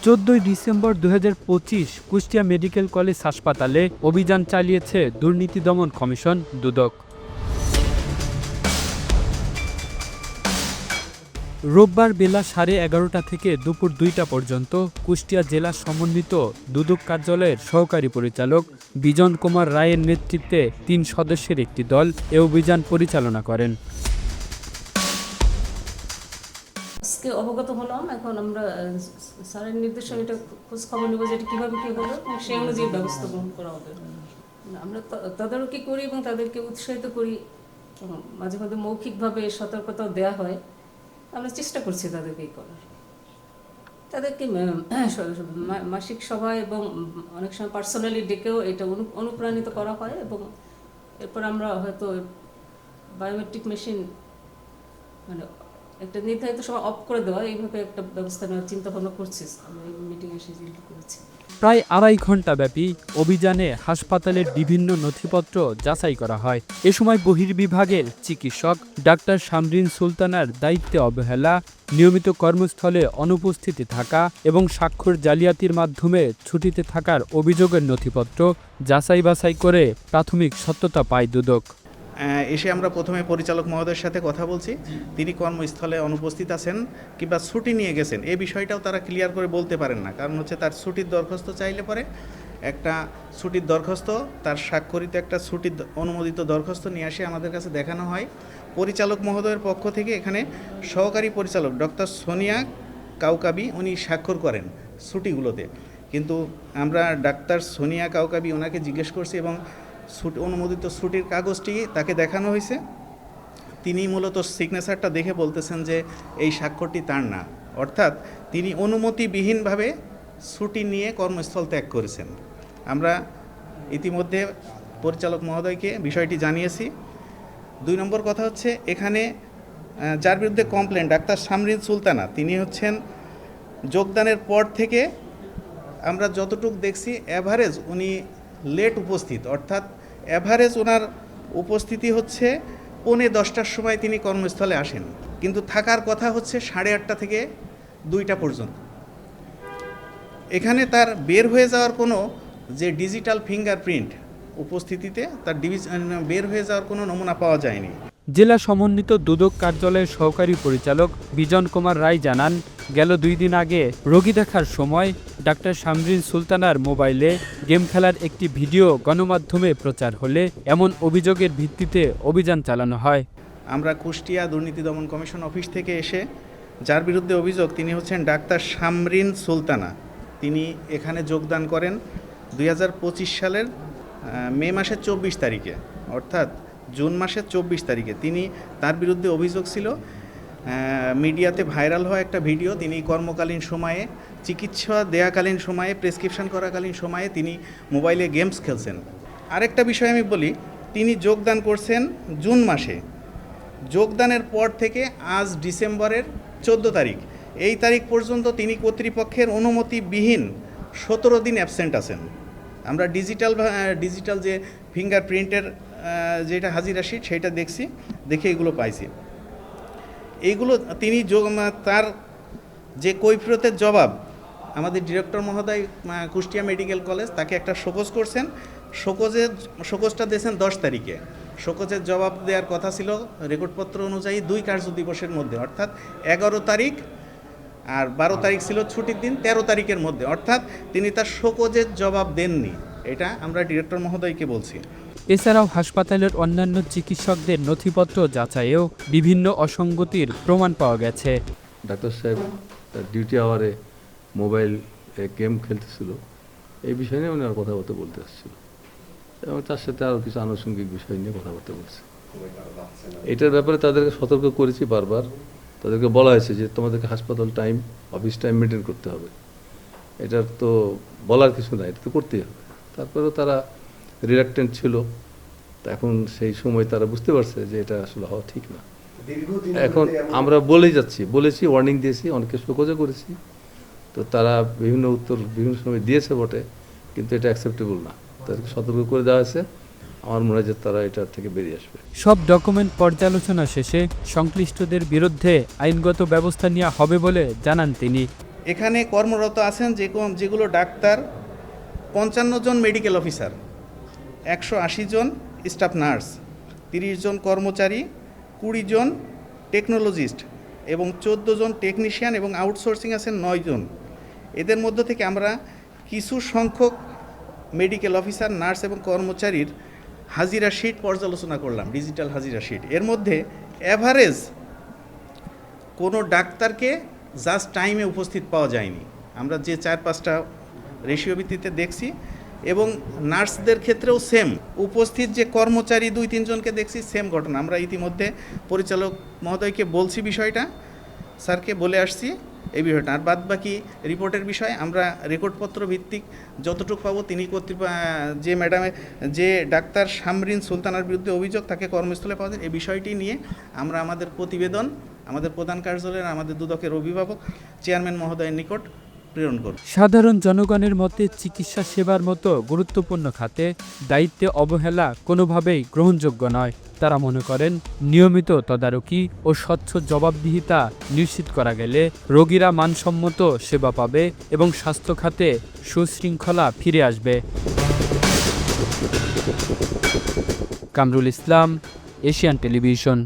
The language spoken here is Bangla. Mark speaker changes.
Speaker 1: 14 ডিসেম্বর 2025 কুষ্টিয়া মেডিকেল কলেজ হাসপাতালে অভিযান চালিয়েছে দুর্নীতি দমন কমিশন দুদক। রোববার বেলা 11:30 থেকে দুপুর 2টা পর্যন্ত কুষ্টিয়া জেলা সমন্বিত দুদক কার্যালয়ের সহকারী পরিচালক বিজন কুমার রায়ের নেতৃত্বে 3 সদস্যের একটি দল এ অভিযান পরিচালনা করেন।
Speaker 2: আজকে অবগত হলাম, এখন আমরা স্যারের নির্দেশে এটা খোঁজ খবর নেব যে এটা কীভাবে কী হলো এবং সেই অনুযায়ী ব্যবস্থা গ্রহণ করা হবে। আমরা তদারকি করি এবং তাদেরকে উৎসাহিত করি, মাঝে মাঝে মৌখিকভাবে সতর্কতাও দেওয়া হয়। আমরা চেষ্টা করছি তাদেরকে করার, তাদেরকে মাসিক সভায় এবং অনেক সময় পার্সোনালি ডেকেও এটা অনুপ্রাণিত করা হয় এবং এরপর আমরা হয়তো বায়োমেট্রিক মেশিন মানে একটা নির্ধারিত সময় অফ করে দেওয়া, এইভাবে একটা ব্যবস্থা নেওয়ার চিন্তা ভাবনা করছি। আমরা এই মিটিংয়ে এসে যেটা করেছি।
Speaker 1: প্রায় 2.5 ঘন্টা ব্যাপী অভিযানে হাসপাতালের বিভিন্ন নথিপত্র যাচাই করা হয়। এ সময় বহির্বিভাগের চিকিৎসক ডাক্তার শামরিন সুলতানার দায়িত্বে অবহেলা, নিয়মিত কর্মস্থলে অনুপস্থিতি থাকা এবং স্বাক্ষর জালিয়াতির মাধ্যমে ছুটিতে থাকার অভিযোগের নথিপত্র যাচাই বাছাই করে প্রাথমিক সত্যতা পায় দুদক।
Speaker 3: এসে আমরা প্রথমে পরিচালক মহোদয়ের সাথে কথা বলছি, তিনি কর্মস্থলে অনুপস্থিত আছেন কিংবা ছুটি নিয়ে গেছেন এই বিষয়টাও তারা ক্লিয়ার করে বলতে পারেন না। কারণ হচ্ছে তার ছুটির দরখাস্ত চাইলে পরে একটা ছুটির দরখাস্ত, তার স্বাক্ষরিত একটা ছুটির অনুমোদিত দরখাস্ত নিয়ে আসে আমাদের কাছে দেখানো হয়। পরিচালক মহোদয়ের পক্ষ থেকে এখানে সহকারী পরিচালক ডক্টর সোনিয়া কাউকাবি উনি স্বাক্ষর করেন ছুটিগুলোতে, কিন্তু আমরা ডাক্তার সোনিয়া কাউকাবি ওনাকে জিজ্ঞেস করছি এবং অনুমোদিত ছুটির কাগজটি তাকে দেখানো হয়েছে। তিনি মূলত সিগনেচারটা দেখে বলতেছেন যে এই স্বাক্ষরটি তার না, অর্থাৎ তিনি অনুমতিবিহীনভাবে ছুটি নিয়ে কর্মস্থল ত্যাগ করেছেন। আমরা ইতিমধ্যে পরিচালক মহোদয়কে বিষয়টি জানিয়েছি। 2 নম্বর কথা হচ্ছে, এখানে যার বিরুদ্ধে কমপ্লেন ডাক্তার শামরিন সুলতানা, তিনি হচ্ছেন যোগদানের পর থেকে আমরা যতটুকু দেখছি অ্যাভারেজ উনি লেট উপস্থিত, অর্থাৎ অ্যাভারেজ ওনার উপস্থিতি হচ্ছে 9:45টার সময় তিনি কর্মস্থলে আসেন, কিন্তু থাকার কথা হচ্ছে 8:30 থেকে 2টা পর্যন্ত। এখানে তার বের হয়ে যাওয়ার কোনো যে ডিজিটাল ফিঙ্গারপ্রিন্ট উপস্থিতিতে তার বের হয়ে যাওয়ার কোনো নমুনা পাওয়া যায়নি।
Speaker 1: জেলা সমন্বিত দুদক কার্যালয়ের সহকারী পরিচালক বিজন কুমার রায় জানান, গেল 2 দিন আগে রোগী দেখার সময় ডাক্তার শামরিন সুলতানার মোবাইলে গেম খেলার একটি ভিডিও গণমাধ্যমে প্রচার হলে এমন অভিযোগের ভিত্তিতে অভিযান চালানো হয়।
Speaker 3: আমরা কুষ্টিয়া দুর্নীতি দমন কমিশন অফিস থেকে এসে যার বিরুদ্ধে অভিযোগ, তিনি হচ্ছেন ডাক্তার শামরিন সুলতানা, তিনি এখানে যোগদান করেন 2025 সালের মে মাসের 24 তারিখে, অর্থাৎ জুন মাসের 24 তারিখে তার বিরুদ্ধে অভিযোগ ছিল মিডিয়াতে ভাইরাল হওয়া একটা ভিডিও। তিনি কর্মকালীন সময়ে, চিকিৎসা দেয়াকালীন সময়ে, প্রেসক্রিপশন করাকালীন সময়ে তিনি মোবাইলে গেমস খেলছেন। আরেকটা বিষয় আমি বলি, তিনি যোগদান করছেন জুন মাসে, যোগদানের পর থেকে আজ ডিসেম্বরের 14 তারিখ, এই তারিখ পর্যন্ত তিনি কর্তৃপক্ষের অনুমতিবিহীন 17 দিন অ্যাবসেন্ট আছেন। আমরা ডিজিটাল যে ফিঙ্গারপ্রিন্টের যেটা হাজিরা শিট সেইটা দেখে এগুলো পাইছি। এইগুলো তিনি তার যে কৈফিয়তের জবাব আমাদের ডিরেক্টর মহোদয় কুষ্টিয়া মেডিকেল কলেজ তাকে একটা শোকজ করছেন, শোকজটা দিয়েছেন 10 তারিখে। শোকজের জবাব দেওয়ার কথা ছিল রেকর্ডপত্র অনুযায়ী 2 কার্য দিবসের মধ্যে, অর্থাৎ 11 তারিখ, আর 12 তারিখ ছিল ছুটির দিন, 13 তারিখের মধ্যে, অর্থাৎ তিনি তার শোকজের জবাব দেননি। এটা আমরা ডিরেক্টর মহোদয়কে বলছি।
Speaker 1: এছাড়াও হাসপাতালের অন্যান্য চিকিৎসকদের নথিপত্র যাচাইয়েও বিভিন্ন অসঙ্গতির প্রমাণ পাওয়া গেছে।
Speaker 4: ডাক্তার সাহেব তার ডিউটি আওয়ারে মোবাইল গেম খেলতেছিল, এই বিষয় নিয়ে উনি আর কথাবার্তা বলতে আসছিল এবং তার সাথে আরও কিছু আনুষঙ্গিক বিষয় নিয়ে কথাবার্তা বলছে। এটার ব্যাপারে তাদেরকে সতর্ক করেছি বারবার, তাদেরকে বলা হয়েছে যে তোমাদেরকে হাসপাতাল টাইম, অফিস টাইম মেনটেন করতে হবে, এটার তো বলার কিছু নাই, এটা তো করতেই হবে। তারপরেও তারা রিলাক্টেন্ট ছিল। এখন সেই সময় তারা বুঝতে পারছে যে এটা আসলে হওয়া ঠিক না। এখন আমরা বলেছি, ওয়ার্নিং দিয়েছি, অনেকে শোকজও করেছি, তো তারা বিভিন্ন উত্তর বিভিন্ন সময় দিয়েছে বটে, কিন্তু এটা অ্যাকসেপ্টেবল না, তাদেরকে সতর্ক করে দেওয়া হয়েছে। আমার মনে হয় যে তারা এটার থেকে বেরিয়ে আসবে।
Speaker 1: সব ডকুমেন্ট পর্যালোচনা শেষে সংশ্লিষ্টদের বিরুদ্ধে আইনগত ব্যবস্থা নেওয়া হবে বলে জানান তিনি।
Speaker 3: এখানে কর্মরত আছেন যেগুলো ডাক্তার 55 জন মেডিকেল অফিসার, 180 জন স্টাফ নার্স, 30 জন কর্মচারী, 20 জন টেকনোলজিস্ট এবং 14 জন টেকনিশিয়ান এবং আউটসোর্সিং আছেন 9 জন। এদের মধ্য থেকে আমরা কিছু সংখ্যক মেডিকেল অফিসার, নার্স এবং কর্মচারীর হাজিরা শিট পর্যালোচনা করলাম, ডিজিটাল হাজিরা শিট। এর মধ্যে অ্যাভারেজ কোনো ডাক্তারকে জাস্ট টাইমে উপস্থিত পাওয়া যায়নি। আমরা যে 4-5টা রেশিও ভিত্তিতে দেখছি, এবং নার্সদের ক্ষেত্রেও সেম, উপস্থিত যে কর্মচারী 2-3 জনকে দেখছি, সেম ঘটনা। আমরা ইতিমধ্যে পরিচালক মহোদয়কে বলছি, বিষয়টা স্যারকে বলে আসছি এই বিষয়টা। আর বাদ বাকি রিপোর্টের বিষয় আমরা রেকর্ডপত্র ভিত্তিক যতটুকু পাবো, তিনি যে ডাক্তার শামরিন সুলতানার বিরুদ্ধে অভিযোগ, তাকে কর্মস্থলে পাওয়া যায়, এই বিষয়টি নিয়ে আমরা আমাদের প্রতিবেদন আমাদের প্রধান কার্যালয়ের আমাদের দুদকের অভিভাবক চেয়ারম্যান মহোদয়ের নিকট প্রেরণ করব।
Speaker 1: সাধারণ জনগণের মতে চিকিৎসা সেবার মতো গুরুত্বপূর্ণ খাতে দায়িত্বে অবহেলা কোনোভাবেই গ্রহণযোগ্য নয়। তারা মনে করেন নিয়মিত তদারকি ও স্বচ্ছ জবাবদিহিতা নিশ্চিত করা গেলে রোগীরা মানসম্মত সেবা পাবে এবং স্বাস্থ্য খাতে সুশৃঙ্খলা ফিরে আসবে। Kamrul Islam, Asian television.